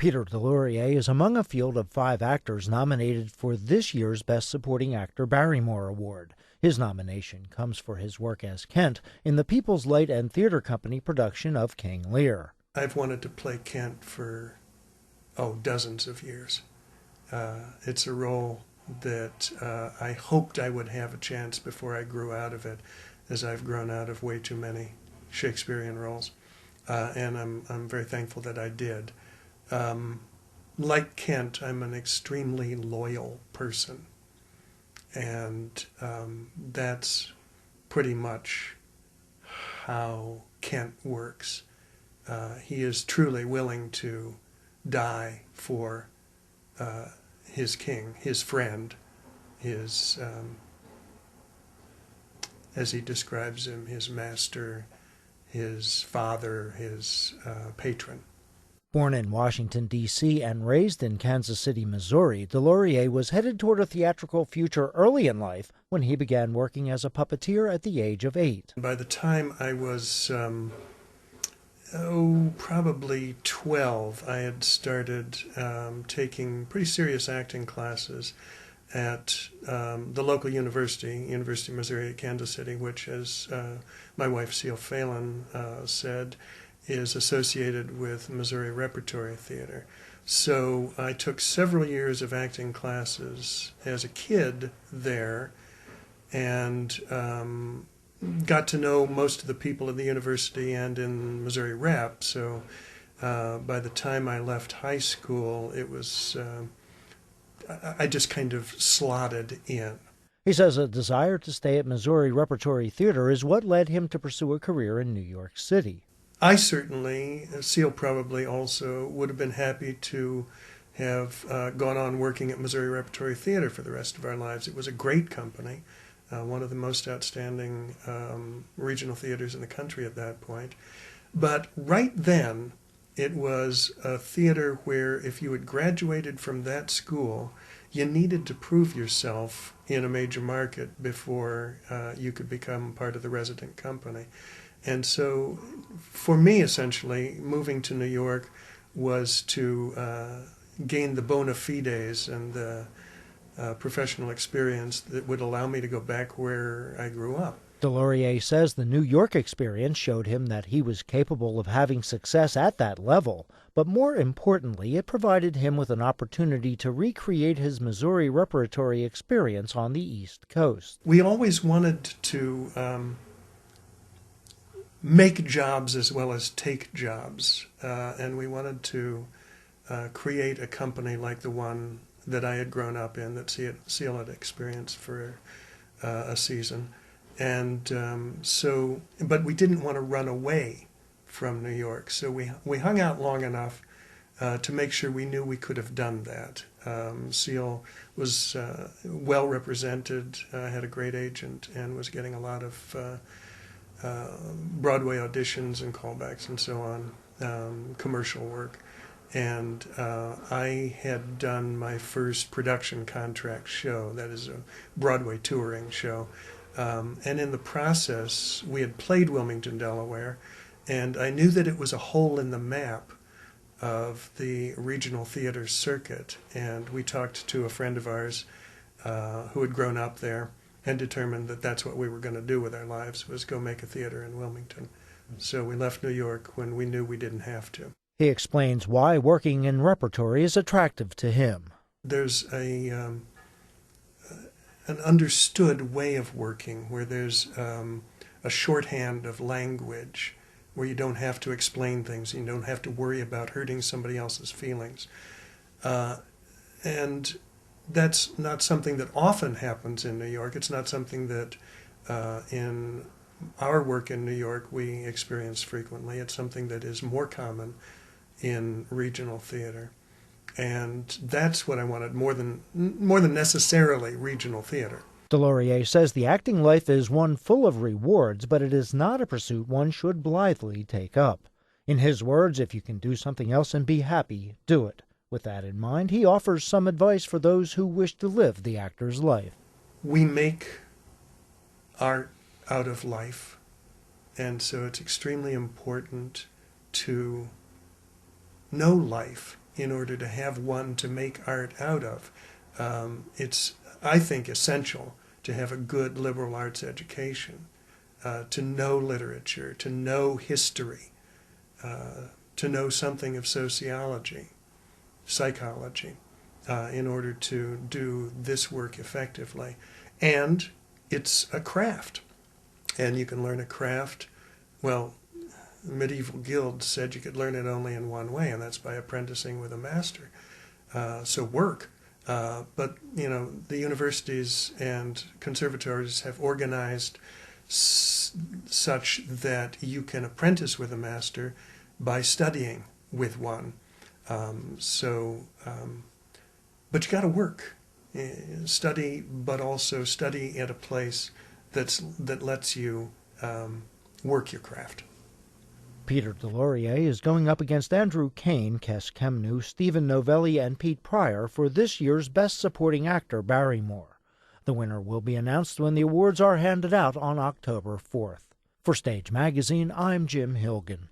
Peter DeLaurier is among a field of 5 actors nominated for this year's Best Supporting Actor Barrymore Award. His nomination comes for his work as Kent in the People's Light and Theater Company production of King Lear. I've wanted to play Kent for, dozens of years. It's a role that I hoped I would have a chance before I grew out of it, as I've grown out of way too many Shakespearean roles. And I'm very thankful that I did. Like Kent, I'm an extremely loyal person. And that's pretty much how Kent works. He is truly willing to die for his king, his friend, his, as he describes him, his master, his father, his patron. Born in Washington, D.C. and raised in Kansas City, Missouri, DeLaurier was headed toward a theatrical future early in life when he began working as a puppeteer at the age of 8. By the time I was, probably 12, I had started taking pretty serious acting classes at the local university, University of Missouri at Kansas City, which, as my wife, Seal Phelan, said, is associated with Missouri Repertory Theater. So I took several years of acting classes as a kid there and got to know most of the people in the university and in Missouri Rep. So by the time I left high school, it was, I just kind of slotted in. He says a desire to stay at Missouri Repertory Theater is what led him to pursue a career in New York City. I certainly, Seal probably also, would have been happy to have gone on working at Missouri Repertory Theater for the rest of our lives. It was a great company, one of the most outstanding regional theaters in the country at that point. But right then, it was a theater where if you had graduated from that school, you needed to prove yourself in a major market before you could become part of the resident company. And so for me, essentially, moving to New York was to gain the bona fides and the professional experience that would allow me to go back where I grew up. DeLaurier says the New York experience showed him that he was capable of having success at that level, but more importantly, it provided him with an opportunity to recreate his Missouri repertory experience on the East Coast. We always wanted to make jobs as well as take jobs, and we wanted to create a company like the one that I had grown up in, that Seal had experienced for a season. And but we didn't want to run away from New York, so we hung out long enough to make sure we knew we could have done that. Seal was well represented, had a great agent, and was getting a lot of Broadway auditions and callbacks and so on, commercial work. And I had done my first production contract show, that is a Broadway touring show. And in the process, we had played Wilmington, Delaware, and I knew that it was a hole in the map of the regional theater circuit. And we talked to a friend of ours who had grown up there and determined that that's what we were going to do with our lives, was go make a theater in Wilmington. So we left New York when we knew we didn't have to. He explains why working in repertory is attractive to him. There's an understood way of working where there's a shorthand of language, where you don't have to explain things, you don't have to worry about hurting somebody else's feelings. And that's not something that often happens in New York. It's not something that in our work in New York we experience frequently. It's something that is more common in regional theater. And that's what I wanted, more than necessarily regional theater. DeLaurier says the acting life is one full of rewards, but it is not a pursuit one should blithely take up. In his words, if you can do something else and be happy, do it. With that in mind, he offers some advice for those who wish to live the actor's life. We make art out of life, and so it's extremely important to know life in order to have one to make art out of. It's, I think, essential to have a good liberal arts education, to know literature, to know history, to know something of sociology, psychology, in order to do this work effectively. And it's a craft. And you can learn a craft, well, medieval guilds said you could learn it only in one way, and that's by apprenticing with a master. So work. But, you know, the universities and conservatories have organized such that you can apprentice with a master by studying with one. But you got to work. Study, but also study at a place that lets you work your craft. Peter DeLaurier is going up against Andrew Kane, Kes Kemnu, Stephen Novelli, and Pete Pryor for this year's Best Supporting Actor Barrymore. The winner will be announced when the awards are handed out on October 4th. For Stage Magazine, I'm Jim Hilgen.